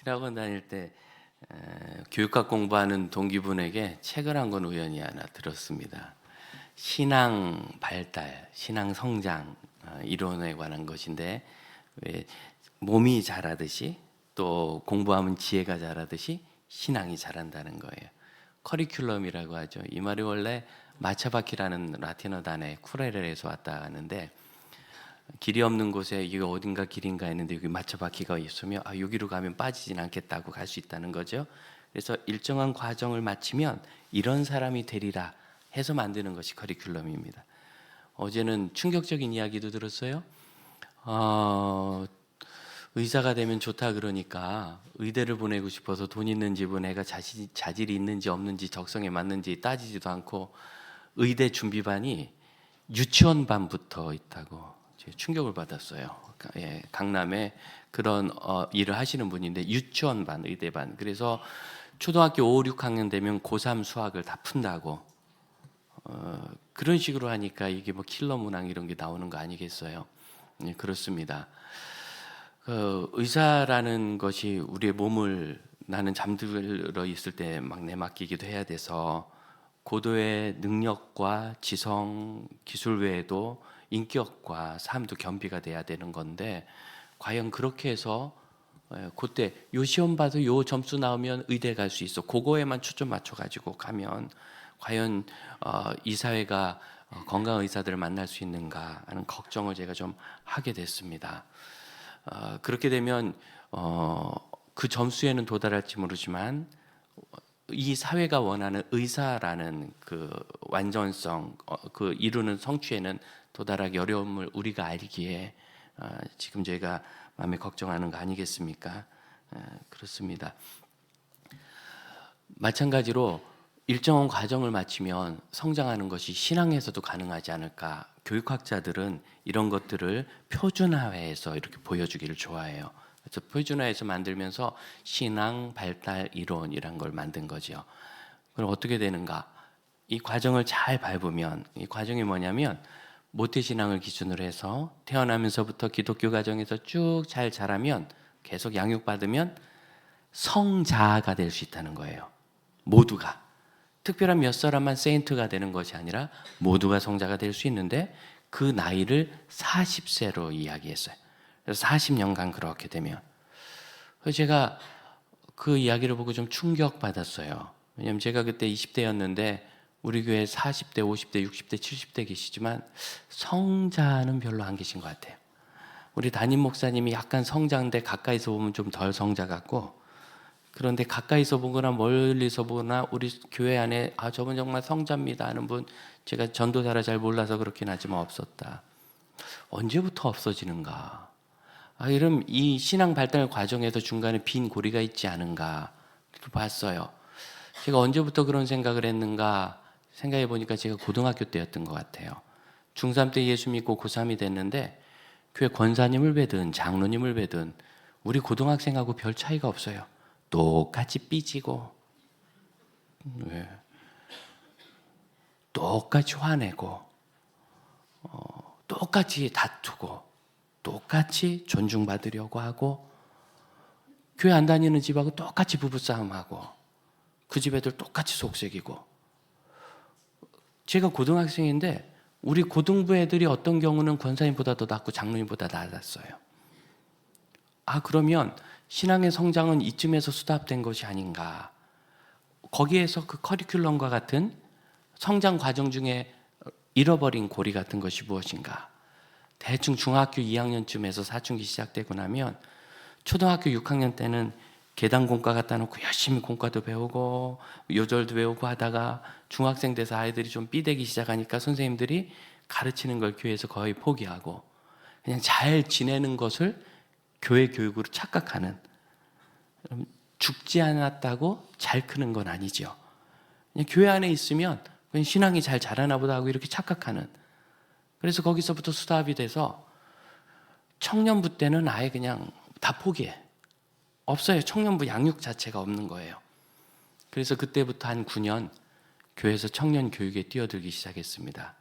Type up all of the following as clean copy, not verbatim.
신학원 다닐 때 교육학 공부하는 동기분에게 책을 한 권 우연히 하나 들었습니다. 신앙 발달, 신앙 성장 이론에 관한 것인데, 왜 몸이 자라듯이 또 공부하면 지혜가 자라듯이 신앙이 자란다는 거예요. 커리큘럼이라고 하죠. 이 말이 원래 마차바키라는 라틴어 단어 쿠레레에서 왔다 하는데, 길이 없는 곳에 이게 어딘가 길인가 했는데 여기 마차바퀴가 있으면 여기로 가면 빠지진 않겠다고 갈 수 있다는 거죠. 그래서 일정한 과정을 마치면 이런 사람이 되리라 해서 만드는 것이 커리큘럼입니다. 어제는 충격적인 이야기도 들었어요. 의사가 되면 좋다 그러니까 의대를 보내고 싶어서 돈 있는 집은 애가 자질이 있는지 없는지 적성에 맞는지 따지지도 않고 의대 준비반이 유치원반부터 있다고 충격을 받았어요. 강남에 그런 일을 하시는 분인데 유치원반, 의대반. 그래서 초등학교 5, 6학년 되면 고3 수학을 다 푼다고 그런 식으로 하니까 이게 뭐 킬러 문항 이런 게 나오는 거 아니겠어요? 그렇습니다. 의사라는 것이 우리의 몸을 나는 잠들어 있을 때 막 내맡기기도 해야 돼서 고도의 능력과 지성, 기술 외에도 인격과 삶도 겸비가 돼야 되는 건데, 과연 그렇게 해서 그때 요 시험 봐서 요 점수 나오면 의대 갈 수 있어, 그거에만 초점 맞춰가지고 가면 과연 이 사회가 건강한 의사들을 만날 수 있는가 하는 걱정을 제가 좀 하게 됐습니다. 그렇게 되면 그 점수에는 도달할지 모르지만 이 사회가 원하는 의사라는 그 완전성, 그 이루는 성취에는 도달하기 어려움을 우리가 알기에 지금 저희가 마음에 걱정하는 거 아니겠습니까? 그렇습니다. 마찬가지로 일정한 과정을 마치면 성장하는 것이 신앙에서도 가능하지 않을까? 교육학자들은 이런 것들을 표준화해서 이렇게 보여주기를 좋아해요. 그래서 표준화해서 만들면서 신앙 발달 이론이란 걸 만든 거죠. 그럼 어떻게 되는가? 이 과정을 잘 밟으면, 이 과정이 뭐냐면 모태신앙을 기준으로 해서 태어나면서부터 기독교 가정에서 쭉 잘 자라면, 계속 양육받으면 성자가 될 수 있다는 거예요. 모두가. 특별한 몇 사람만 세인트가 되는 것이 아니라 모두가 성자가 될 수 있는데, 그 나이를 40세로 이야기했어요. 그래서 40년간 그렇게 되면. 그래서 제가 그 이야기를 보고 좀 충격받았어요. 왜냐하면 제가 그때 20대였는데 우리 교회 40대, 50대, 60대, 70대 계시지만 성자는 별로 안 계신 것 같아요. 우리 담임 목사님이 약간 성자인데 가까이서 보면 좀 덜 성자 같고, 그런데 가까이서 보거나 멀리서 보거나 우리 교회 안에 저분 정말 성자입니다 하는 분, 제가 전도사라 잘 몰라서 그렇긴 하지만 없었다. 언제부터 없어지는가? 이럼 이 신앙 발달 과정에서 중간에 빈 고리가 있지 않은가? 이렇게 봤어요. 제가 언제부터 그런 생각을 했는가 생각해 보니까 제가 고등학교 때였던 것 같아요. 중3 때 예수 믿고 고3이 됐는데 교회 권사님을 뵈든 장로님을 뵈든 우리 고등학생하고 별 차이가 없어요. 똑같이 삐지고, 똑같이 화내고, 똑같이 다투고, 똑같이 존중받으려고 하고, 교회 안 다니는 집하고 똑같이 부부싸움하고, 그 집 애들 똑같이 속색이고. 제가 고등학생인데 우리 고등부 애들이 어떤 경우는 권사님보다 더 낫고 장로님보다 낫았어요. 그러면 신앙의 성장은 이쯤에서 수답된 것이 아닌가. 거기에서 그 커리큘럼과 같은 성장 과정 중에 잃어버린 고리 같은 것이 무엇인가. 대충 중학교 2학년쯤에서 사춘기 시작되고 나면 초등학교 6학년 때는 계단 공과 갖다 놓고 열심히 공과도 배우고 요절도 배우고 하다가 중학생 돼서 아이들이 좀 삐대기 시작하니까 선생님들이 가르치는 걸 교회에서 거의 포기하고 그냥 잘 지내는 것을 교회 교육으로 착각하는, 죽지 않았다고 잘 크는 건 아니죠. 그냥 교회 안에 있으면 그냥 신앙이 잘 자라나 보다 하고 이렇게 착각하는. 그래서 거기서부터 수답이 돼서 청년부 때는 아예 그냥 다 포기해. 없어요. 청년부 양육 자체가 없는 거예요. 그래서 그때부터 한 9년 교회에서 청년 교육에 뛰어들기 시작했습니다.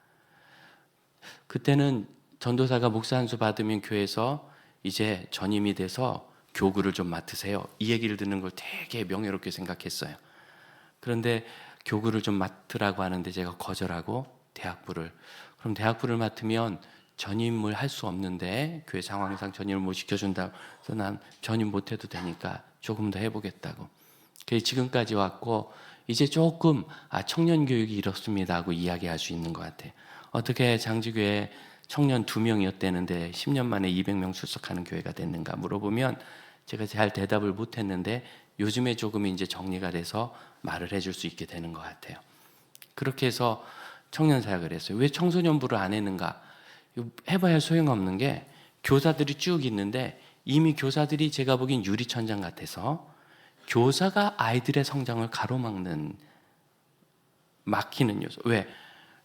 그때는 전도사가 목사 한 수 받으면 교회에서 이제 전임이 돼서 교구를 좀 맡으세요. 이 얘기를 듣는 걸 되게 명예롭게 생각했어요. 그런데 교구를 좀 맡으라고 하는데 제가 거절하고 대학부를, 그럼 대학부를 맡으면 전임을 할 수 없는데 교회 상황상 전임을 못 시켜준다. 그래서 난 전임 못해도 되니까 조금 더 해보겠다고. 그래서 지금까지 왔고 이제 조금 청년 교육이 이렇습니다 하고 이야기할 수 있는 것 같아요. 어떻게 장지교회 청년 2명이었대는데 10년 만에 200명 출석하는 교회가 됐는가 물어보면 제가 잘 대답을 못했는데 요즘에 조금 이제 정리가 돼서 말을 해줄 수 있게 되는 것 같아요. 그렇게 해서 청년 사역을 했어요. 왜 청소년부를 안 했는가? 해봐야 소용없는 게 교사들이 쭉 있는데 이미 교사들이 제가 보기엔 유리천장 같아서 교사가 아이들의 성장을 가로막는, 막히는 요소. 왜?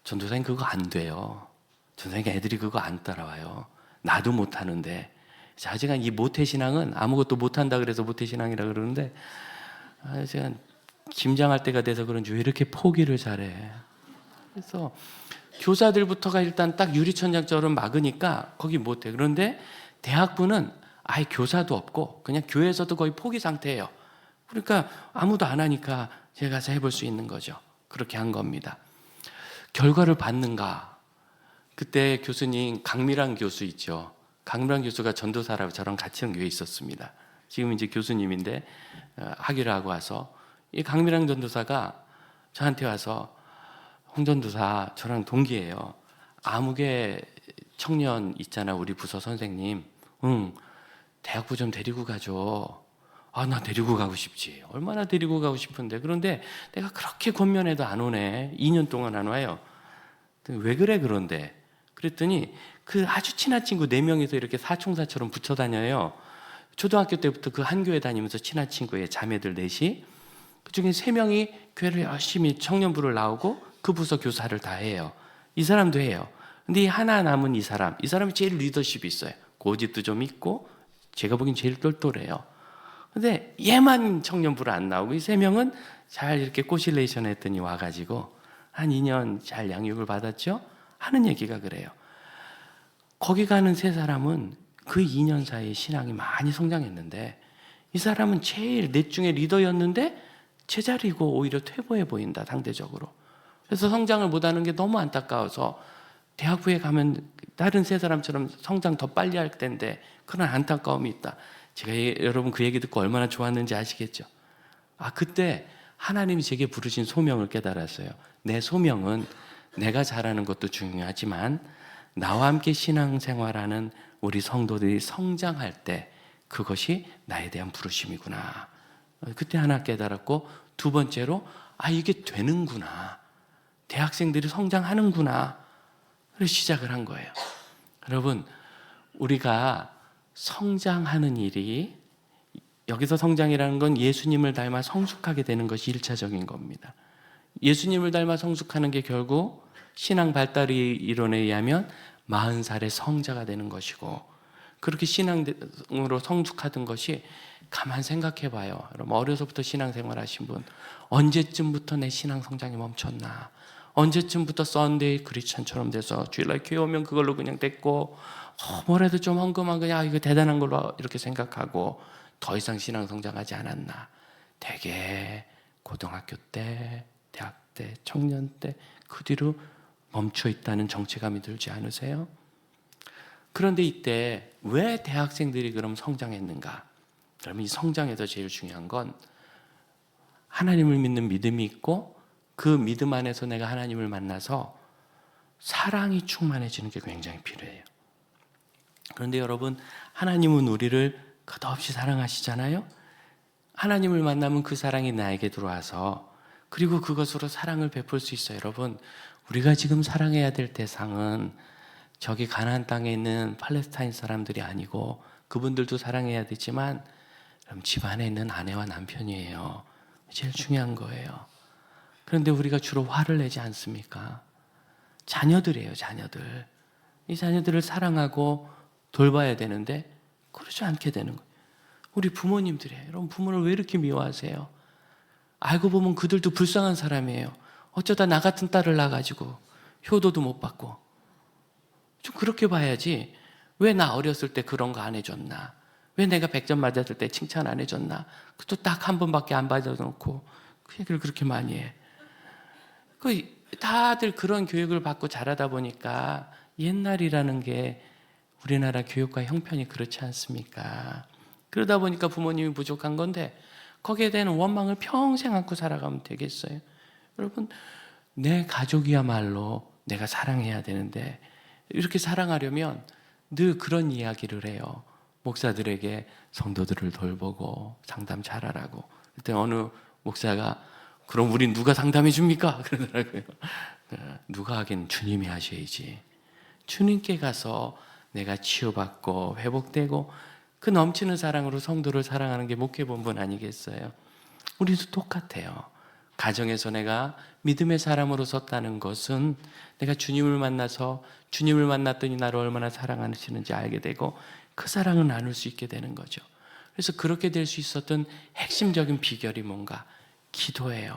전도사님 그거 안 돼요. 전도사님 애들이 그거 안 따라와요. 나도 못하는데. 하지만 이 모태신앙은 아무것도 못한다 그래서 모태신앙이라 그러는데 제가 김장할 때가 돼서 그런지 왜 이렇게 포기를 잘해. 그래서 교사들부터가 일단 딱 유리천장처럼 막으니까 거기 못해. 그런데 대학부는 아예 교사도 없고 그냥 교회에서도 거의 포기 상태예요. 그러니까 아무도 안 하니까 제가 가서 해볼 수 있는 거죠. 그렇게 한 겁니다. 결과를 받는가? 그때 교수님 강미란 교수 있죠. 강미란 교수가 전도사라고 저랑 같이 한 교회에 있었습니다. 지금 이제 교수님인데 학위를 하고 와서 이 강미란 전도사가 저한테 와서 홍 전도사 저랑 동기예요. 아무개 청년 있잖아 우리 부서 선생님. 응, 대학부 좀 데리고 가죠. 나 데리고 가고 싶지. 얼마나 데리고 가고 싶은데. 그런데 내가 그렇게 권면해도 안 오네. 2년 동안 안 와요. 왜 그래 그런데. 그랬더니 그 아주 친한 친구 4명이서 이렇게 사총사처럼 붙여 다녀요. 초등학교 때부터 그 한 교회 다니면서 친한 친구의 자매들 넷이. 그중에 3명이 교회를 열심히 청년부를 나오고 그 부서 교사를 다 해요. 이 사람도 해요. 근데 이 하나 남은 이 사람이 제일 리더십이 있어요. 고집도 좀 있고 제가 보기엔 제일 똘똘해요. 근데 얘만 청년부를 안 나오고 이 3명은 잘 이렇게 꼬실레이션 했더니 와가지고 한 2년 잘 양육을 받았죠? 하는 얘기가 그래요. 거기 가는 3사람은 그 2년 사이에 신앙이 많이 성장했는데 이 사람은 제일 넷 중에 리더였는데 제자리고 오히려 퇴보해 보인다 상대적으로. 그래서 성장을 못하는 게 너무 안타까워서 대학부에 가면 다른 3사람처럼 성장 더 빨리 할 텐데 그런 안타까움이 있다. 제가 여러분 그 얘기 듣고 얼마나 좋았는지 아시겠죠? 그때 하나님이 제게 부르신 소명을 깨달았어요. 내 소명은 내가 잘하는 것도 중요하지만 나와 함께 신앙생활하는 우리 성도들이 성장할 때 그것이 나에 대한 부르심이구나. 그때 하나 깨달았고, 2번째로 이게 되는구나. 대학생들이 성장하는구나. 그래서 시작을 한 거예요. 여러분, 우리가 성장하는 일이, 여기서 성장이라는 건 예수님을 닮아 성숙하게 되는 것이 1차적인 겁니다. 예수님을 닮아 성숙하는 게 결국 신앙 발달의 이론에 의하면 40살의 성자가 되는 것이고, 그렇게 신앙으로 성숙하던 것이 가만 생각해 봐요. 여러분 어려서부터 신앙생활 하신 분, 언제쯤부터 내 신앙 성장이 멈췄나? 언제쯤부터 썬데이 크리스천처럼 돼서 주일날 교회 오면 그걸로 그냥 됐고 뭐라도 좀 헌금한 거야 이거 대단한 걸로 이렇게 생각하고 더 이상 신앙 성장하지 않았나? 되게 고등학교 때, 대학 때, 청년 때 그 뒤로 멈춰 있다는 정체감이 들지 않으세요? 그런데 이때 왜 대학생들이 그럼 성장했는가? 그러면 이 성장에서 제일 중요한 건 하나님을 믿는 믿음이 있고 그 믿음 안에서 내가 하나님을 만나서 사랑이 충만해지는 게 굉장히 필요해요. 그런데 여러분, 하나님은 우리를 끝없이 사랑하시잖아요? 하나님을 만나면 그 사랑이 나에게 들어와서 그리고 그것으로 사랑을 베풀 수 있어요. 여러분, 우리가 지금 사랑해야 될 대상은 저기 가나안 땅에 있는 팔레스타인 사람들이 아니고 그분들도 사랑해야 되지만 그럼 집안에 있는 아내와 남편이에요. 제일 중요한 거예요. 그런데 우리가 주로 화를 내지 않습니까? 자녀들이에요, 자녀들. 이 자녀들을 사랑하고 돌봐야 되는데 그러지 않게 되는 거예요. 우리 부모님들이에요. 여러분 부모를 왜 이렇게 미워하세요? 알고 보면 그들도 불쌍한 사람이에요. 어쩌다 나 같은 딸을 낳아가지고 효도도 못 받고 좀 그렇게 봐야지 왜 나 어렸을 때 그런 거 안 해줬나? 왜 내가 100점 맞았을 때 칭찬 안 해줬나? 그것도 딱 한 번밖에 안 받아놓고 그 얘기를 그렇게 많이 해. 다들 그런 교육을 받고 자라다 보니까 옛날이라는 게 우리나라 교육과 형편이 그렇지 않습니까? 그러다 보니까 부모님이 부족한 건데 거기에 대한 원망을 평생 안고 살아가면 되겠어요? 여러분, 내 가족이야말로 내가 사랑해야 되는데 이렇게 사랑하려면 늘 그런 이야기를 해요. 목사들에게 성도들을 돌보고 상담 잘하라고. 그때 어느 목사가 그럼 우린 누가 상담해 줍니까? 그러더라고요. 누가 하긴 주님이 하셔야지. 주님께 가서 내가 치유받고 회복되고 그 넘치는 사랑으로 성도를 사랑하는 게 목회 본분 아니겠어요? 우리도 똑같아요. 가정에서 내가 믿음의 사람으로 섰다는 것은 내가 주님을 만나서 주님을 만났더니 나를 얼마나 사랑하시는지 알게 되고 그 사랑을 나눌 수 있게 되는 거죠. 그래서 그렇게 될 수 있었던 핵심적인 비결이 뭔가? 기도예요.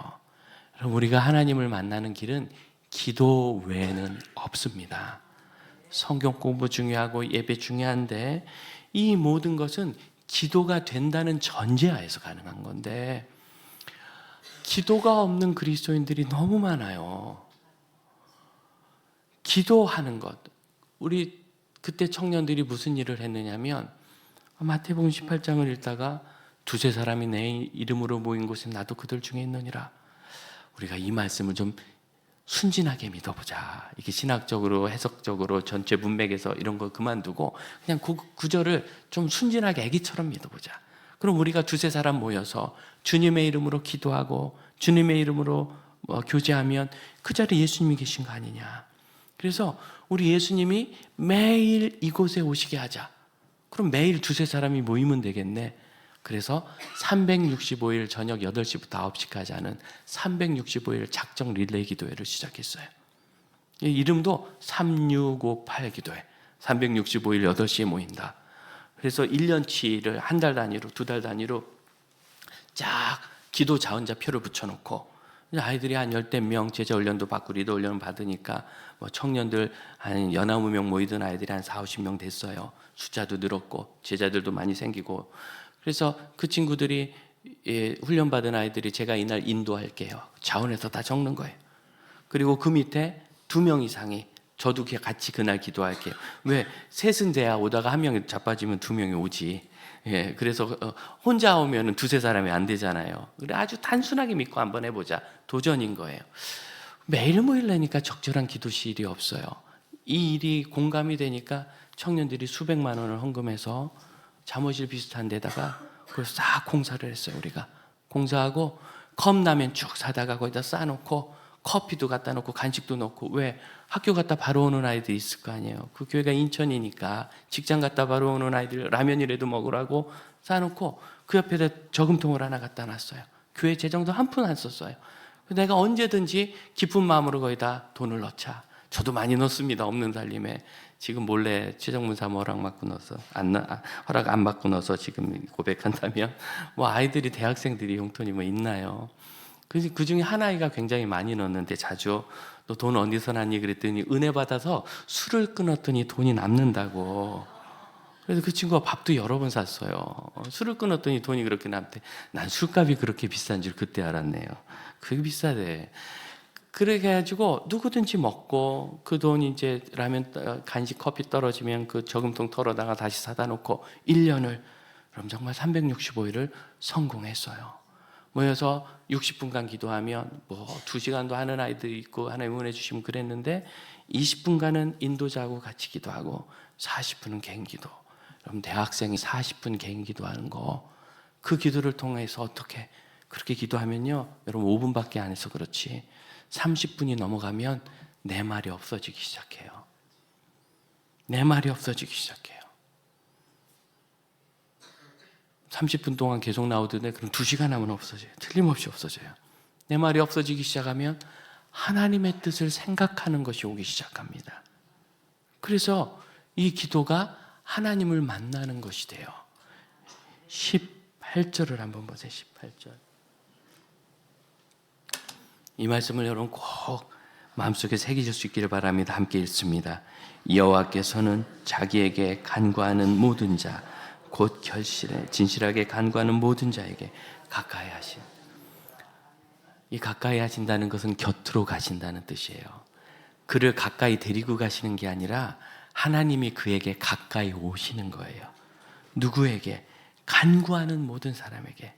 우리가 하나님을 만나는 길은 기도 외에는 없습니다. 성경 공부 중요하고 예배 중요한데 이 모든 것은 기도가 된다는 전제하에서 가능한 건데 기도가 없는 그리스도인들이 너무 많아요. 기도하는 것. 우리 그때 청년들이 무슨 일을 했느냐면 마태복음 18장을 읽다가 두세 사람이 내 이름으로 모인 곳에 나도 그들 중에 있느니라. 우리가 이 말씀을 좀 순진하게 믿어보자. 이게 신학적으로 해석적으로 전체 문맥에서 이런 거 그만두고 그냥 그 구절을 좀 순진하게 애기처럼 믿어보자. 그럼 우리가 두세 사람 모여서 주님의 이름으로 기도하고 주님의 이름으로 교제하면 그 자리에 예수님이 계신 거 아니냐. 그래서 우리 예수님이 매일 이곳에 오시게 하자. 그럼 매일 두세 사람이 모이면 되겠네. 그래서 365일 저녁 8시부터 9시까지 하는 365일 작정 릴레이 기도회를 시작했어요. 이 이름도 3658 기도회. 365일 8시에 모인다. 그래서 1년치를 한 달 단위로, 두 달 단위로 쫙 기도 자원자표를 붙여놓고 아이들이 한 10명 제자 훈련도 받고 리더 훈련을 받으니까 청년들 한 40명 모이던 아이들이 한 40, 50명 됐어요. 숫자도 늘었고 제자들도 많이 생기고 그래서 그 친구들이 훈련받은 아이들이 제가 이날 인도할게요. 자원에서 다 적는 거예요. 그리고 그 밑에 2명 이상이 저도 같이 그날 기도할게요. 왜? 셋은 돼야 오다가 한 명이 자빠지면 2명이 오지. 예, 그래서 혼자 오면 두세 사람이 안 되잖아요. 그래 아주 단순하게 믿고 한번 해보자. 도전인 거예요. 매일 모이려니까 적절한 기도실이 없어요. 이 일이 공감이 되니까 청년들이 수백만 원을 헌금해서 잠옷실 비슷한 데다가 그걸 싹 공사를 했어요. 우리가 공사하고 컵라면 쭉 사다가 거기다 싸놓고 커피도 갖다 놓고 간식도 넣고 왜? 학교 갔다 바로 오는 아이들이 있을 거 아니에요. 그 교회가 인천이니까 직장 갔다 바로 오는 아이들 라면이라도 먹으라고 싸놓고 그 옆에다 저금통을 하나 갖다 놨어요. 교회 재정도 한 푼 안 썼어요. 내가 언제든지 기쁜 마음으로 거기다 돈을 넣자. 저도 많이 넣습니다. 없는 살림에. 지금 몰래 최정문사 허락 받고 넣어서 허락 안 받고 넣어서 지금 고백한다면 아이들이 대학생들이 용돈이 있나요? 그 중에 한 아이가 굉장히 많이 넣었는데 자주 너 돈 어디서 났니? 그랬더니 은혜 받아서 술을 끊었더니 돈이 남는다고. 그래서 그 친구가 밥도 여러 번 샀어요. 술을 끊었더니 돈이 그렇게 남대. 난 술값이 그렇게 비싼 줄 그때 알았네요. 그게 비싸대. 그렇게 해가지고 누구든지 먹고 그 돈이 이제 라면 간식 커피 떨어지면 그 저금통 털어다가 다시 사다 놓고 1년을 그럼 정말 365일을 성공했어요. 모여서 60분간 기도하면 2시간도 하는 아이들이 있고 하나님 응원해 주시면 그랬는데 20분간은 인도자하고 같이 기도하고 40분은 개인 기도. 그럼 대학생이 40분 개인 기도하는 거 그 기도를 통해서 어떻게 그렇게 기도하면요. 여러분 5분밖에 안 해서 그렇지 30분이 넘어가면 내 말이 없어지기 시작해요. 내 말이 없어지기 시작해요. 30분 동안 계속 나오던데 그럼 2시간 하면 없어져요. 틀림없이 없어져요. 내 말이 없어지기 시작하면 하나님의 뜻을 생각하는 것이 오기 시작합니다. 그래서 이 기도가 하나님을 만나는 것이 돼요. 18절을 한번 보세요. 18절. 이 말씀을 여러분 꼭 마음속에 새기실 수 있기를 바랍니다. 함께 읽습니다. 여호와께서는 자기에게 간구하는 모든 자 곧 결실에 진실하게 간구하는 모든 자에게 가까이 하신. 이 가까이 하신다는 것은 곁으로 가신다는 뜻이에요. 그를 가까이 데리고 가시는 게 아니라 하나님이 그에게 가까이 오시는 거예요. 누구에게? 간구하는 모든 사람에게.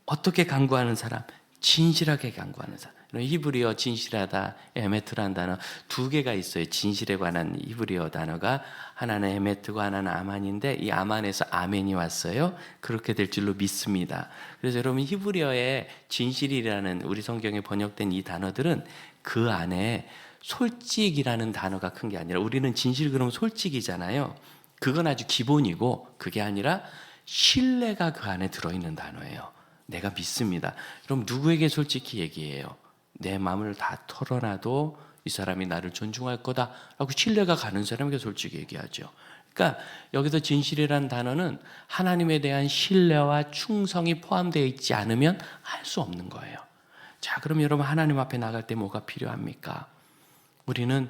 어떻게 간구하는 사람? 진실하게 간구하는 사람. 히브리어 진실하다, 에메트라는 단어 두 개가 있어요. 진실에 관한 히브리어 단어가 하나는 에메트고 하나는 아만인데 이 아만에서 아멘이 왔어요. 그렇게 될 줄로 믿습니다. 그래서 여러분 히브리어의 진실이라는 우리 성경에 번역된 이 단어들은 그 안에 솔직이라는 단어가 큰 게 아니라 우리는 진실 그러면 솔직이잖아요. 그건 아주 기본이고 그게 아니라 신뢰가 그 안에 들어있는 단어예요. 내가 믿습니다. 그럼 누구에게 솔직히 얘기해요? 내 마음을 다 털어놔도 이 사람이 나를 존중할 거다라고 신뢰가 가는 사람에게 솔직히 얘기하죠. 그러니까 여기서 진실이라는 단어는 하나님에 대한 신뢰와 충성이 포함되어 있지 않으면 할 수 없는 거예요. 자, 그럼 여러분 하나님 앞에 나갈 때 뭐가 필요합니까? 우리는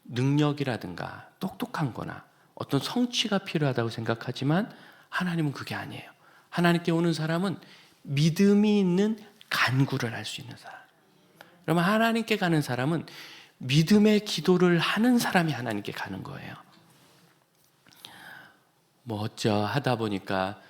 능력이라든가 똑똑한 거나 어떤 성취가 필요하다고 생각하지만 하나님은 그게 아니에요. 하나님께 오는 사람은 믿음이 있는 간구를 할 수 있는 사람. 그러면 하나님께 가는 사람은 믿음의 기도를 하는 사람이 하나님께 가는 거예요. 뭐 어쩌 하다 보니까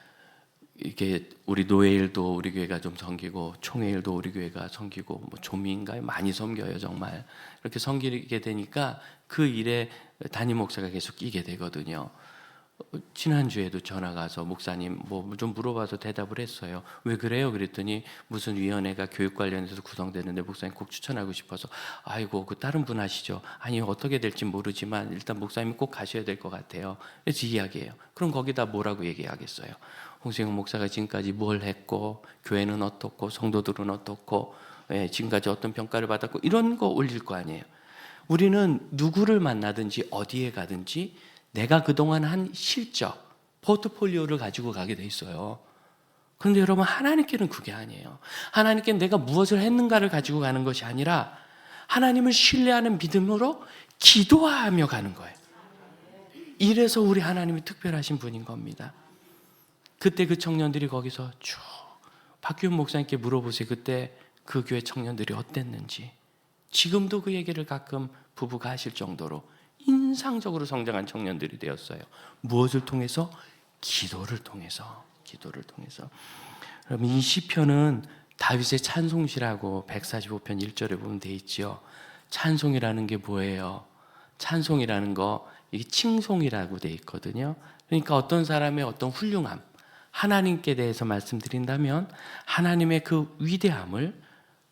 이게 우리 노예일도 우리 교회가 좀 섬기고 총회일도 우리 교회가 섬기고 뭐 조미인가요? 많이 섬겨요 정말. 이렇게 섬기게 되니까 그 일에 담임 목사가 계속 끼게 되거든요. 지난주에도 전화가 와서 목사님 뭐 좀 물어봐서 대답을 했어요. 왜 그래요? 그랬더니 무슨 위원회가 교육 관련해서 구성되는데 목사님 꼭 추천하고 싶어서. 아이고 그 다른 분 하시죠. 아니 어떻게 될지 모르지만 일단 목사님이 꼭 가셔야 될 것 같아요. 그래서 이야기해요. 그럼 거기다 뭐라고 얘기하겠어요? 홍승영 목사가 지금까지 뭘 했고 교회는 어떻고 성도들은 어떻고 지금까지 어떤 평가를 받았고 이런 거 올릴 거 아니에요. 우리는 누구를 만나든지 어디에 가든지 내가 그동안 한 실적, 포트폴리오를 가지고 가게 돼 있어요. 그런데 여러분 하나님께는 그게 아니에요. 하나님께는 내가 무엇을 했는가를 가지고 가는 것이 아니라 하나님을 신뢰하는 믿음으로 기도하며 가는 거예요. 이래서 우리 하나님이 특별하신 분인 겁니다. 그때 그 청년들이 거기서 쭉 박규훈 목사님께 물어보세요. 그때 그 교회 청년들이 어땠는지. 지금도 그 얘기를 가끔 부부가 하실 정도로 인상적으로 성장한 청년들이 되었어요. 무엇을 통해서? 기도를 통해서. 기도를 통해서. 여러분 이 시편은 다윗의 찬송시라고 145편 1절에 보면 돼 있죠. 찬송이라는 게 뭐예요? 찬송이라는 거 이게 칭송이라고 돼 있거든요. 그러니까 어떤 사람의 어떤 훌륭함, 하나님께 대해서 말씀드린다면 하나님의 그 위대함을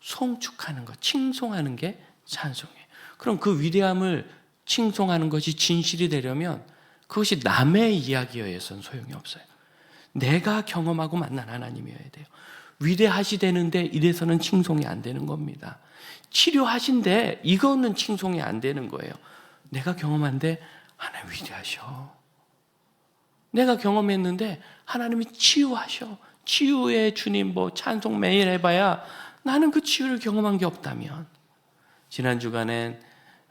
송축하는 것, 칭송하는 게 찬송이에요. 그럼 그 위대함을 칭송하는 것이 진실이 되려면 그것이 남의 이야기에 의해서는 소용이 없어요. 내가 경험하고 만난 하나님이어야 돼요. 위대하시대는데 이래서는 칭송이 안 되는 겁니다. 치료하신데 이거는 칭송이 안 되는 거예요. 내가 경험한데 하나님 위대하셔. 내가 경험했는데 하나님이 치유하셔. 치유의 주님 뭐 찬송 매일 해봐야 나는 그 치유를 경험한 게 없다면. 지난 주간엔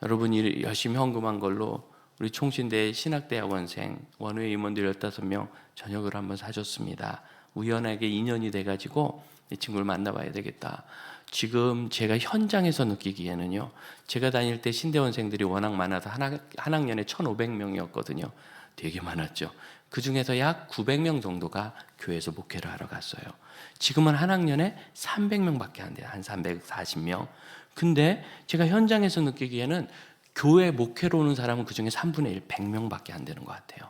여러분이 열심히 헌금한 걸로 우리 총신대 신학대학원생 원외 임원들 15명 저녁을 한번 사줬습니다. 우연하게 인연이 돼가지고 이 친구를 만나봐야 되겠다. 지금 제가 현장에서 느끼기에는요. 제가 다닐 때 신대원생들이 워낙 많아서 한 학년에 1,500명이었거든요. 되게 많았죠. 그 중에서 약 900명 정도가 교회에서 목회를 하러 갔어요. 지금은 한 학년에 300명밖에 안 돼요. 한 340명. 근데 제가 현장에서 느끼기에는 교회 목회로 오는 사람은 그중에 3분의 1, 100명밖에 안 되는 것 같아요.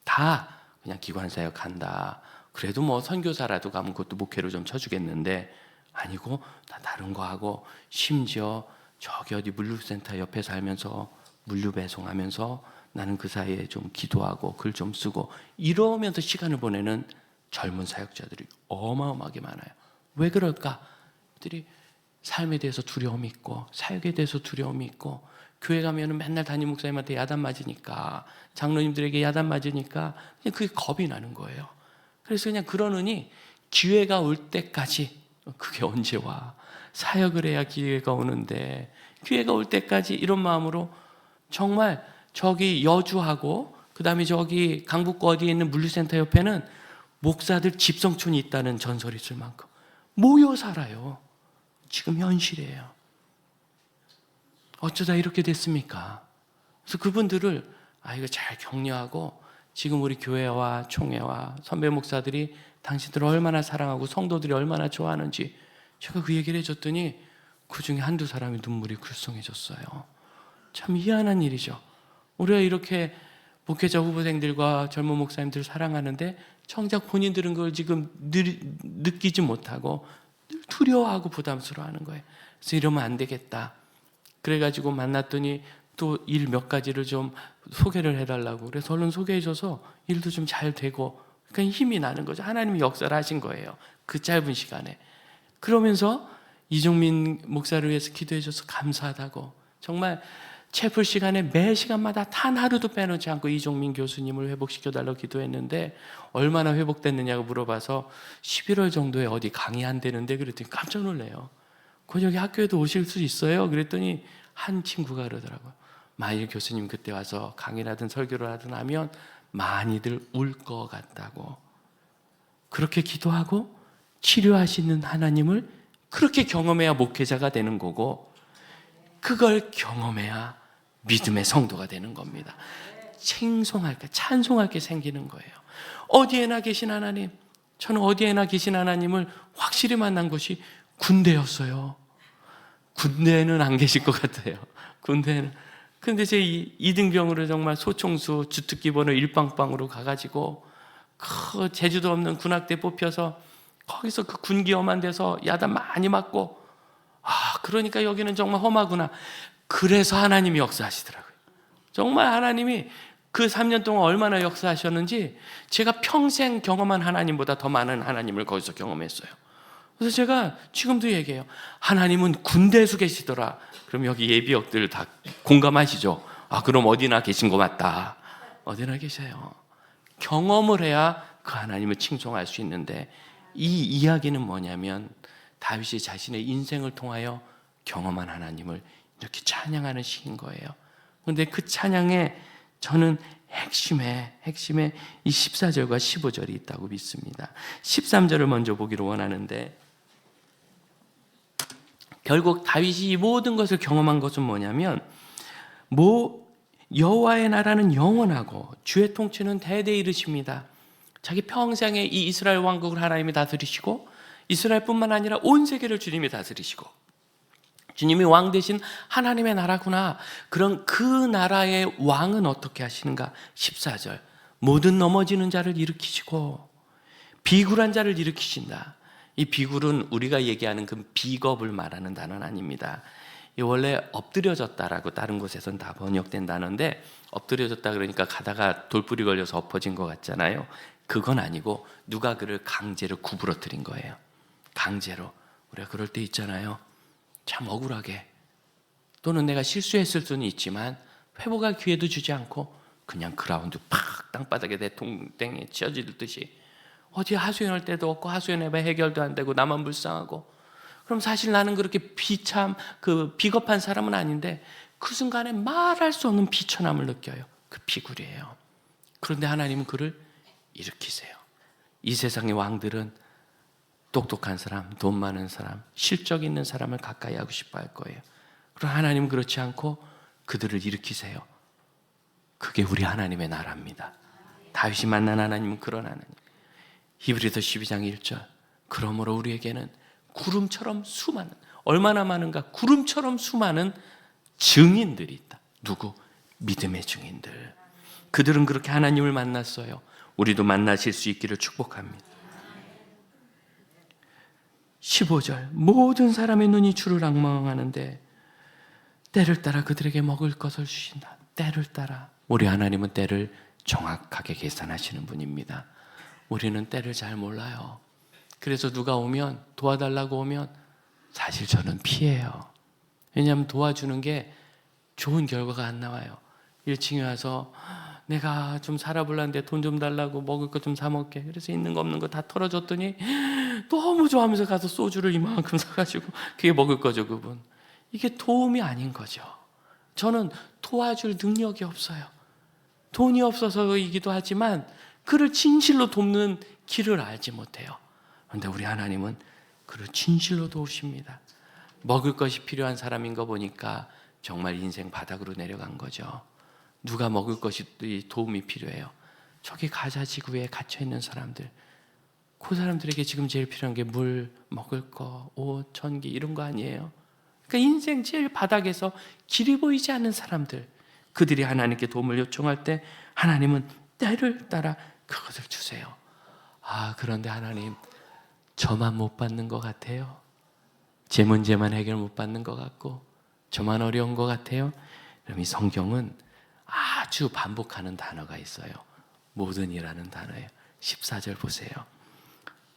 다 그냥 기관사역 한다. 그래도 뭐 선교사라도 가면 그것도 목회로 좀 쳐주겠는데 아니고 다 다른 거 하고 심지어 저기 어디 물류센터 옆에 살면서 물류 배송하면서 나는 그 사이에 좀 기도하고 글 좀 쓰고 이러면서 시간을 보내는 젊은 사역자들이 어마어마하게 많아요. 왜 그럴까? 그들이 삶에 대해서 두려움이 있고 사역에 대해서 두려움이 있고 교회 가면은 맨날 담임 목사님한테 야단 맞으니까 장로님들에게 야단 맞으니까 그냥 그게 겁이 나는 거예요. 그래서 그냥 그러느니 기회가 올 때까지 그게 언제 와? 사역을 해야 기회가 오는데 기회가 올 때까지 이런 마음으로 정말 저기 여주하고 그 다음에 저기 강북구 어디에 있는 물류센터 옆에는 목사들 집성촌이 있다는 전설이 있을 만큼 모여 살아요. 지금 현실이에요. 어쩌다 이렇게 됐습니까? 그래서 그분들을 이거 잘 격려하고, 지금 우리 교회와 총회와 선배 목사들이 당신들을 얼마나 사랑하고 성도들이 얼마나 좋아하는지 제가 그 얘기를 해줬더니 그 중에 한두 사람이 눈물이 글썽해졌어요. 참 희한한 일이죠. 우리가 이렇게 목회자 후보생들과 젊은 목사님들 사랑하는데 정작 본인들은 그걸 지금 느끼지 못하고 두려워하고 부담스러워하는 거예요. 그래서 이러면 안 되겠다. 그래가지고 만났더니 또 일 몇 가지를 좀 소개를 해달라고, 그래서 얼른 소개해줘서 일도 좀 잘 되고, 그러니까 힘이 나는 거죠. 하나님이 역사를 하신 거예요, 그 짧은 시간에. 그러면서 이종민 목사를 위해서 기도해줘서 감사하다고, 정말 채플 시간에 매 시간마다 단 하루도 빼놓지 않고 이종민 교수님을 회복시켜달라고 기도했는데, 얼마나 회복됐느냐고 물어봐서 11월 정도에 어디 강의한다는데, 그랬더니 깜짝 놀래요. 저기 학교에도 오실 수 있어요? 그랬더니 한 친구가 그러더라고요. 만일 교수님 그때 와서 강의를 하든 설교를 하든 하면 많이들 울 것 같다고. 그렇게 기도하고 치료하시는 하나님을 그렇게 경험해야 목회자가 되는 거고, 그걸 경험해야 믿음의 성도가 되는 겁니다. 찬송할 게 생기는 거예요. 어디에나 계신 하나님, 저는 어디에나 계신 하나님을 확실히 만난 것이 군대였어요. 군대에는 안 계실 것 같아요. 군대에는. 근데 제 이등병으로 정말 소총수 주특기번호 1빵빵으로 가가지고 그 제주도 없는 군악대 뽑혀서 거기서 그 군기 험한 데서 야단 많이 맞고, 그러니까 여기는 정말 험하구나. 그래서 하나님이 역사하시더라고요. 정말 하나님이 그 3년 동안 얼마나 역사하셨는지 제가 평생 경험한 하나님보다 더 많은 하나님을 거기서 경험했어요. 그래서 제가 지금도 얘기해요. 하나님은 군대에서 계시더라. 그럼 여기 예비역들 다 공감하시죠? 그럼 어디나 계신 거 맞다. 어디나 계셔요. 경험을 해야 그 하나님을 칭송할 수 있는데, 이 이야기는 뭐냐면 다윗이 자신의 인생을 통하여 경험한 하나님을 이렇게 찬양하는 시인 거예요. 그런데 그 찬양에 저는 핵심에 이 14절과 15절이 있다고 믿습니다. 13절을 먼저 보기를 원하는데, 결국 다윗이 이 모든 것을 경험한 것은 뭐냐면, 여호와의 나라는 영원하고 주의 통치는 대대 이르십니다. 자기 평생에 이 이스라엘 왕국을 하나님이 다스리시고, 이스라엘뿐만 아니라 온 세계를 주님이 다스리시고, 주님이 왕 되신 하나님의 나라구나. 그런 그 나라의 왕은 어떻게 하시는가? 14절, 모든 넘어지는 자를 일으키시고 비굴한 자를 일으키신다. 이 비굴은 우리가 얘기하는 그 비겁을 말하는 단어는 아닙니다. 이 원래 엎드려졌다라고 다른 곳에서는 다 번역된 단어인데, 엎드려졌다 그러니까 가다가 돌뿌리 걸려서 엎어진 것 같잖아요. 그건 아니고 누가 그를 강제로 구부러뜨린 거예요. 강제로. 우리가 그럴 때 있잖아요. 참 억울하게, 또는 내가 실수했을 수는 있지만 회복할 기회도 주지 않고 그냥 그라운드 팍 땅바닥에 내 동땡에 찢어지듯이, 어디 하소연할 때도 없고 하소연해봐 해결도 안 되고 나만 불쌍하고, 그럼 사실 나는 그렇게 비겁한 사람은 아닌데 그 순간에 말할 수 없는 비천함을 느껴요. 그 비굴이에요. 그런데 하나님은 그를 일으키세요. 이 세상의 왕들은 똑똑한 사람, 돈 많은 사람, 실적 있는 사람을 가까이 하고 싶어 할 거예요. 그러나 하나님은 그렇지 않고 그들을 일으키세요. 그게 우리 하나님의 나라입니다. 다윗이 만난 하나님은 그런 하나님. 히브리서 12장 1절, 그러므로 우리에게는 구름처럼 수많은, 얼마나 많은가? 구름처럼 수많은 증인들이 있다. 누구? 믿음의 증인들. 그들은 그렇게 하나님을 만났어요. 우리도 만나실 수 있기를 축복합니다. 15절, 모든 사람의 눈이 주를 앙망하는데 때를 따라 그들에게 먹을 것을 주신다. 때를 따라. 우리 하나님은 때를 정확하게 계산하시는 분입니다. 우리는 때를 잘 몰라요. 그래서 누가 오면, 도와달라고 오면 사실 저는 피해요. 왜냐하면 도와주는 게 좋은 결과가 안 나와요. 1층에 와서 내가 좀 살아보려는데 돈 좀 달라고, 먹을 거 좀 사 먹게. 그래서 있는 거 없는 거 다 털어줬더니 너무 좋아하면서 가서 소주를 이만큼 사가지고, 그게 먹을 거죠, 그분. 이게 도움이 아닌 거죠. 저는 도와줄 능력이 없어요. 돈이 없어서이기도 하지만 그를 진실로 돕는 길을 알지 못해요. 그런데 우리 하나님은 그를 진실로 도우십니다. 먹을 것이 필요한 사람인 거 보니까 정말 인생 바닥으로 내려간 거죠. 누가 먹을 것이 도움이 필요해요. 저기 가자 지구에 갇혀있는 사람들, 그 사람들에게 지금 제일 필요한 게 물, 먹을 거, 옷, 전기 이런 거 아니에요? 그러니까 인생 제일 바닥에서 길이 보이지 않는 사람들, 그들이 하나님께 도움을 요청할 때 하나님은 때를 따라 그것을 주세요. 그런데 하나님, 저만 못 받는 것 같아요. 제 문제만 해결 못 받는 것 같고 저만 어려운 것 같아요. 그럼 이 성경은 아주 반복하는 단어가 있어요. 모든이라는 단어예요. 14절 보세요.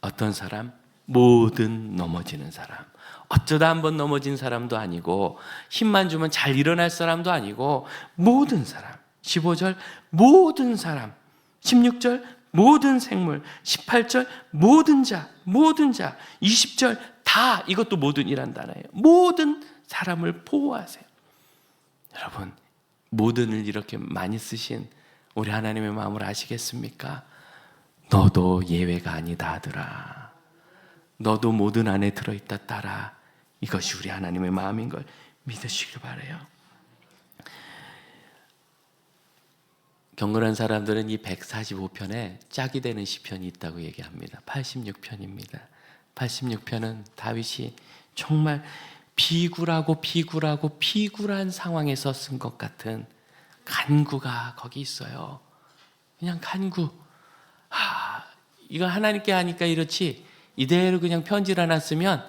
어떤 사람? 모든 넘어지는 사람. 어쩌다 한번 넘어진 사람도 아니고 힘만 주면 잘 일어날 사람도 아니고 모든 사람. 15절 모든 사람. 16절 모든 생물. 18절 모든 자. 20절 다, 이것도 모든이란 단어예요. 모든 사람을 보호하세요. 여러분, 모든을 이렇게 많이 쓰신 우리 하나님의 마음을 아시겠습니까? 너도 예외가 아니다 하더라. 너도 모든 안에 들어있다 따라. 이것이 우리 하나님의 마음인 걸 믿으시길 바라요. 경건한 사람들은 이 145편에 짝이 되는 시편이 있다고 얘기합니다. 86편입니다. 86편은 다윗이 정말 비굴한 상황에서 쓴 것 같은 간구가 거기 있어요. 그냥 간구. 이거 하나님께 하니까 이렇지, 이대로 그냥 편지를 하나 쓰면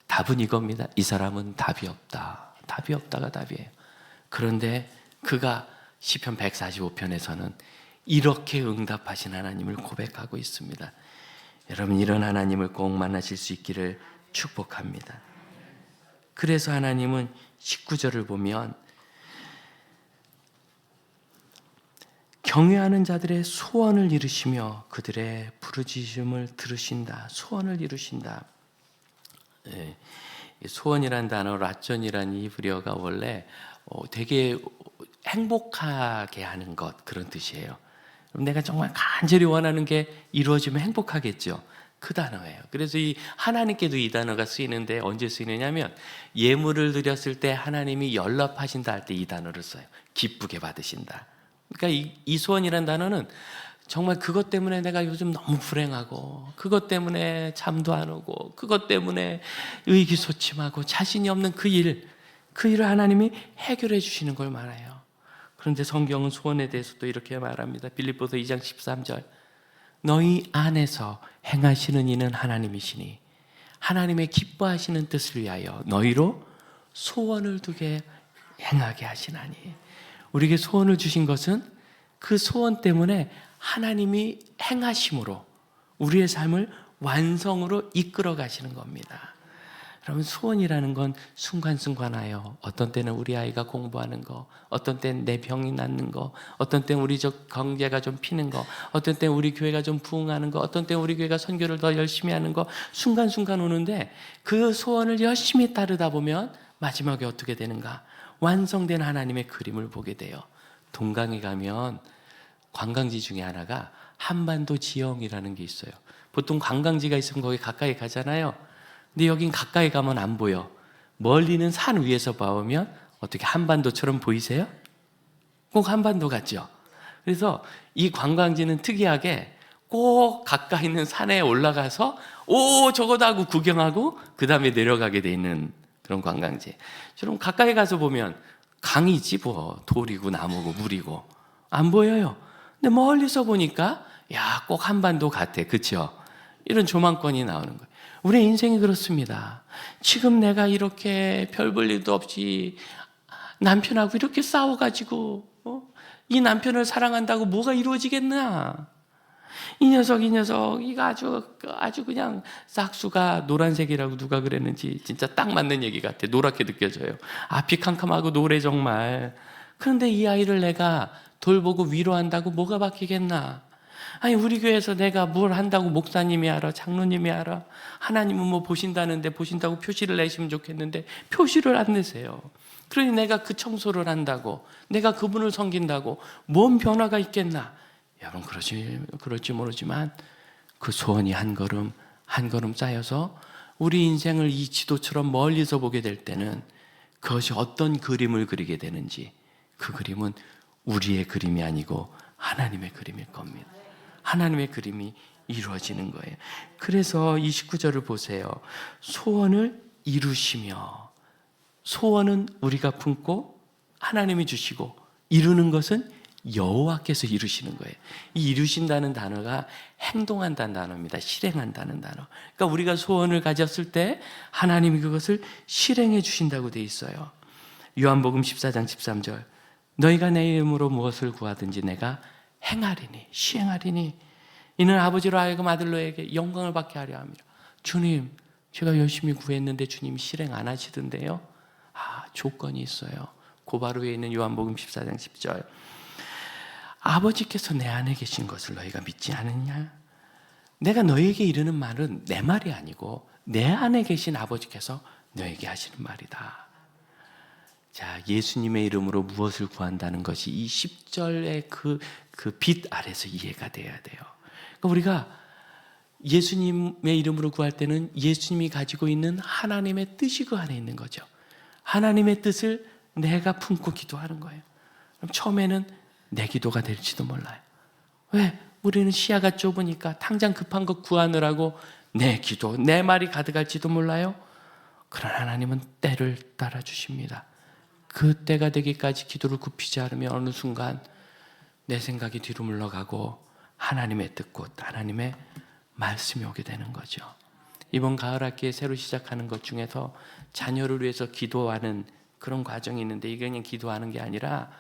답은 이겁니다. 이 사람은 답이 없다. 답이 없다가 답이에요. 그런데 그가 시편 145편에서는 이렇게 응답하신 하나님을 고백하고 있습니다. 여러분, 이런 하나님을 꼭 만나실 수 있기를 축복합니다. 그래서 하나님은 19절을 보면 경외하는 자들의 소원을 이루시며 그들의 부르짖음을 들으신다. 소원을 이루신다. 소원이란 단어, 라전이란 이브리어가 원래 되게 행복하게 하는 것, 그런 뜻이에요. 내가 정말 간절히 원하는 게 이루어지면 행복하겠죠. 그 단어예요. 그래서 이 하나님께도 이 단어가 쓰이는데 언제 쓰이느냐면 예물을 드렸을 때 하나님이 연락하신다 할 때 이 단어를 써요. 기쁘게 받으신다. 그러니까 이 소원이라는 단어는 정말 그것 때문에 내가 요즘 너무 불행하고, 그것 때문에 잠도 안 오고, 그것 때문에 의기소침하고 자신이 없는 그 일을 하나님이 해결해 주시는 걸 말해요. 그런데 성경은 소원에 대해서도 이렇게 말합니다. 빌립보서 2장 13절. 너희 안에서 행하시는 이는 하나님이시니 하나님의 기뻐하시는 뜻을 위하여 너희로 소원을 두게 행하게 하시나니. 우리에게 소원을 주신 것은 그 소원 때문에 하나님이 행하심으로 우리의 삶을 완성으로 이끌어 가시는 겁니다. 여러분, 소원이라는 건 순간순간하여, 어떤 때는 우리 아이가 공부하는 거, 어떤 때는 내 병이 낫는 거, 어떤 때는 우리 경제가 좀 피는 거, 어떤 때는 우리 교회가 좀 부흥하는 거, 어떤 때는 우리 교회가 선교를 더 열심히 하는 거, 순간순간 오는데 그 소원을 열심히 따르다 보면 마지막에 어떻게 되는가? 완성된 하나님의 그림을 보게 돼요. 동강에 가면 관광지 중에 하나가 한반도 지형이라는 게 있어요. 보통 관광지가 있으면 거기 가까이 가잖아요. 근데 여긴 가까이 가면 안 보여. 멀리는 산 위에서 봐오면 어떻게 한반도처럼 보이세요? 꼭 한반도 같죠? 그래서 이 관광지는 특이하게 꼭 가까이 있는 산에 올라가서 저거다 하고 구경하고 그 다음에 내려가게 돼 있는 그런 관광지. 여러분, 가까이 가서 보면 강이지 뭐, 돌이고 나무고 물이고 안 보여요. 근데 멀리서 보니까 꼭 한반도 같아. 그렇죠? 이런 조망권이 나오는 거예요. 우리의 인생이 그렇습니다. 지금 내가 이렇게 별 볼 일도 없이 남편하고 이렇게 싸워가지고 이 남편을 사랑한다고 뭐가 이루어지겠나? 이 녀석 이거 아주 그냥 싹수가 노란색이라고 누가 그랬는지 진짜 딱 맞는 얘기 같아. 노랗게 느껴져요. 앞이 캄캄하고 노래 정말. 그런데 이 아이를 내가 돌보고 위로한다고 뭐가 바뀌겠나? 아니 우리 교회에서 내가 뭘 한다고 목사님이 알아, 장로님이 알아. 하나님은 뭐 보신다는데 보신다고 표시를 내시면 좋겠는데 표시를 안 내세요. 그러니 내가 그 청소를 한다고, 내가 그분을 섬긴다고 뭔 변화가 있겠나? 여러분 그럴지 모르지만 그 소원이 한 걸음 한 걸음 쌓여서 우리 인생을 이 지도처럼 멀리서 보게 될 때는 그것이 어떤 그림을 그리게 되는지, 그 그림은 우리의 그림이 아니고 하나님의 그림일 겁니다. 하나님의 그림이 이루어지는 거예요. 그래서 29절을 보세요. 소원을 이루시며, 소원은 우리가 품고 하나님이 주시고 이루는 것은 여호와께서 이루시는 거예요. 이 이루신다는 단어가 행동한다는 단어입니다. 실행한다는 단어. 그러니까 우리가 소원을 가졌을 때 하나님이 그것을 실행해 주신다고 되어 있어요. 요한복음 14장 13절, 너희가 내 이름으로 무엇을 구하든지 내가 행하리니, 시행하리니 이는 아버지로 하여금 아들로에게 영광을 받게 하려 합니다. 주님, 제가 열심히 구했는데 주님이 실행 안 하시던데요? 조건이 있어요. 그 바로 위에 있는 요한복음 14장 10절, 아버지께서 내 안에 계신 것을 너희가 믿지 않느냐? 내가 너희에게 이르는 말은 내 말이 아니고 내 안에 계신 아버지께서 너희에게 하시는 말이다. 자, 예수님의 이름으로 무엇을 구한다는 것이 이 10절의 그 빛 아래서 이해가 돼야 돼요. 그러니까 우리가 예수님의 이름으로 구할 때는 예수님이 가지고 있는 하나님의 뜻이 그 안에 있는 거죠. 하나님의 뜻을 내가 품고 기도하는 거예요. 그럼 처음에는 내 기도가 될지도 몰라요. 왜? 우리는 시야가 좁으니까 당장 급한 것 구하느라고 내 기도, 내 말이 가득할지도 몰라요. 그러나 하나님은 때를 따라 주십니다. 그 때가 되기까지 기도를 굽히지 않으면 어느 순간 내 생각이 뒤로 물러가고 하나님의 뜻, 곧 하나님의 말씀이 오게 되는 거죠. 이번 가을 학기에 새로 시작하는 것 중에서 자녀를 위해서 기도하는 그런 과정이 있는데, 이게 그냥 기도하는 게 아니라,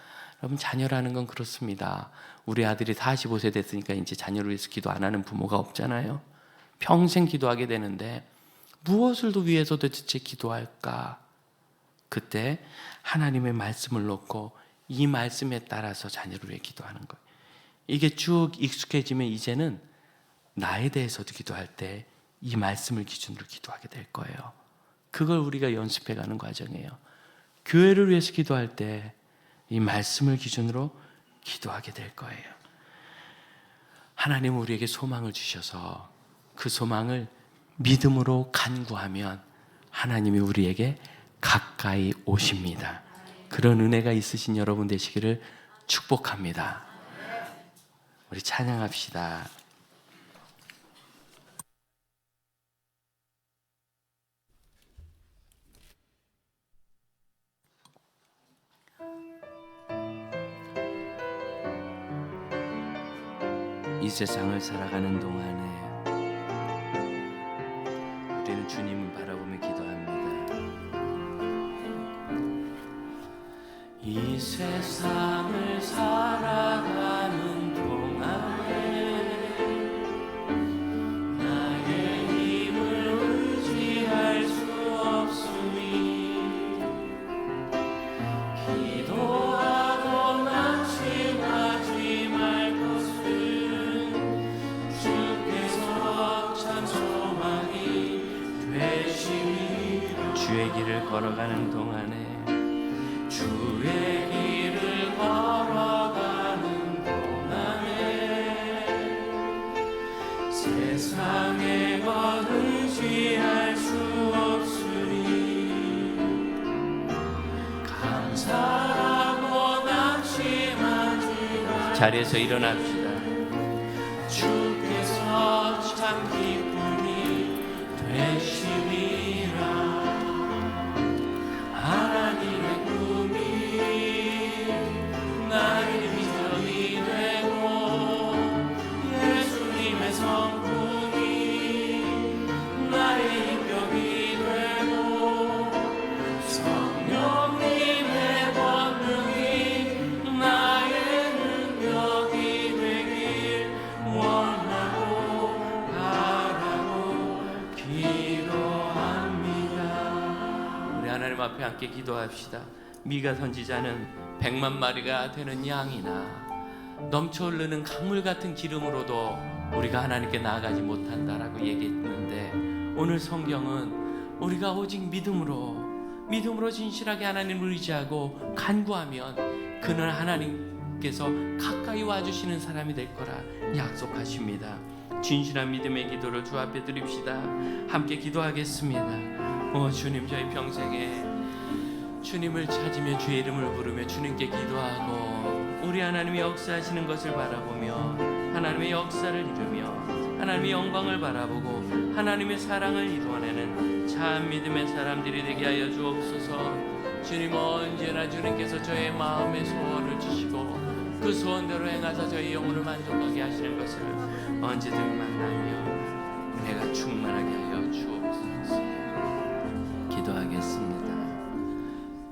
여러분, 자녀라는 건 그렇습니다. 우리 아들이 45세 됐으니까 이제 자녀를 위해서 기도 안 하는 부모가 없잖아요. 평생 기도하게 되는데 무엇을 위해서 도대체 기도할까? 그때 하나님의 말씀을 놓고 이 말씀에 따라서 자녀를 위해 기도하는 거예요. 이게 쭉 익숙해지면 이제는 나에 대해서도 기도할 때 이 말씀을 기준으로 기도하게 될 거예요. 그걸 우리가 연습해가는 과정이에요. 교회를 위해서 기도할 때 이 말씀을 기준으로 기도하게 될 거예요. 하나님은 우리에게 소망을 주셔서 그 소망을 믿음으로 간구하면 하나님이 우리에게 가까이 오십니다. 그런 은혜가 있으신 여러분 되시기를 축복합니다. 우리 찬양합시다. 이 세상을 살아가는 동안에 우리는 주님을 바라보며 기도합니다. 이 세상을 살아가는 동안에 나의 힘을 의지할 수 없으니 기도하고 낙심하지 말 것을 주께서 참 소망이 되시리라. 주의 길을 걸어가는 동안에 주의 길을 걸어가는 동안에 세상에 것 의지할 수 없으니 감사하고 낙심하지 마. 자리에서 일어납시다. 주께서 참 기쁨이 되시리라. 하나님의 나의 비전이 되고 예수님의 성품이 나의 인격이 되고 성령님의 권능이 나의 능력이 되길 원하고 바라고 기도합니다. 우리 하나님 앞에 함께 기도합시다. 미가 선지자는 100만 마리가 되는 양이나 넘쳐 흐르는 강물 같은 기름으로도 우리가 하나님께 나아가지 못한다라고 얘기했는데, 오늘 성경은 우리가 오직 믿음으로 진실하게 하나님을 의지하고 간구하면 그는 하나님께서 가까이 와주시는 사람이 될 거라 약속하십니다. 진실한 믿음의 기도를 주 앞에 드립시다. 함께 기도하겠습니다. 주님, 저희 평생에 주님을 찾으며 주의 이름을 부르며 주님께 기도하고 우리 하나님이 역사하시는 것을 바라보며 하나님의 역사를 이루며 하나님의 영광을 바라보고 하나님의 사랑을 이루어내는 참 믿음의 사람들이 되게 하여 주옵소서. 주님, 언제나 주님께서 저의 마음의 소원을 주시고 그 소원대로 행하사 저희 영혼을 만족하게 하시는 것을 언제든 만나며 내가 충만하게 하여 주옵소서. 기도하겠습니다.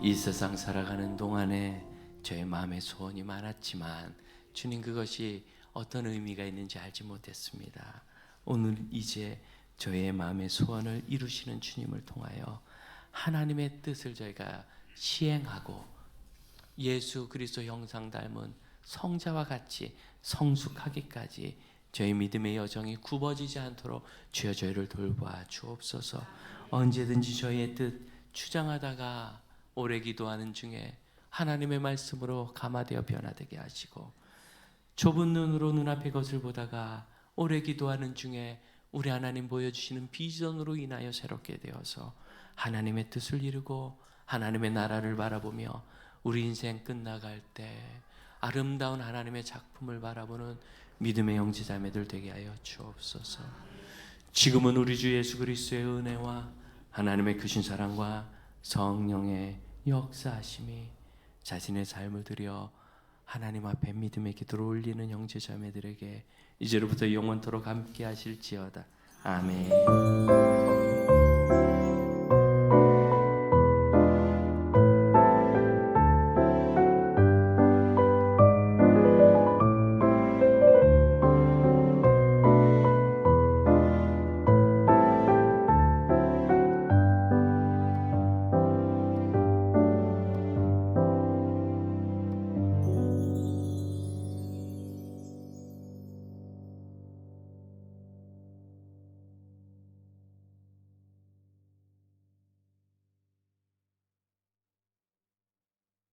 이 세상 살아가는 동안에 저의 마음의 소원이 많았지만 주님, 그것이 어떤 의미가 있는지 알지 못했습니다. 오늘 이제 저의 마음의 소원을 이루시는 주님을 통하여 하나님의 뜻을 저희가 시행하고 예수 그리스도 형상 닮은 성자와 같이 성숙하기까지 저희 믿음의 여정이 굽어지지 않도록 주여 저희를 돌봐 주옵소서. 언제든지 저희의 뜻 주장하다가 오래 기도하는 중에 하나님의 말씀으로 감화되어 변화되게 하시고, 좁은 눈으로 눈앞의 것을 보다가 오래 기도하는 중에 우리 하나님 보여주시는 비전으로 인하여 새롭게 되어서 하나님의 뜻을 이루고 하나님의 나라를 바라보며 우리 인생 끝나갈 때 아름다운 하나님의 작품을 바라보는 믿음의 형제자매들 되게 하여 주옵소서. 지금은 우리 주 예수 그리스도의 은혜와 하나님의 크신 사랑과 성령의 역사하심이 자신의 삶을 들여 하나님 앞에 믿음의 기도를 올리는 형제자매들에게 이제로부터 영원토록 함께 하실지어다. 아멘.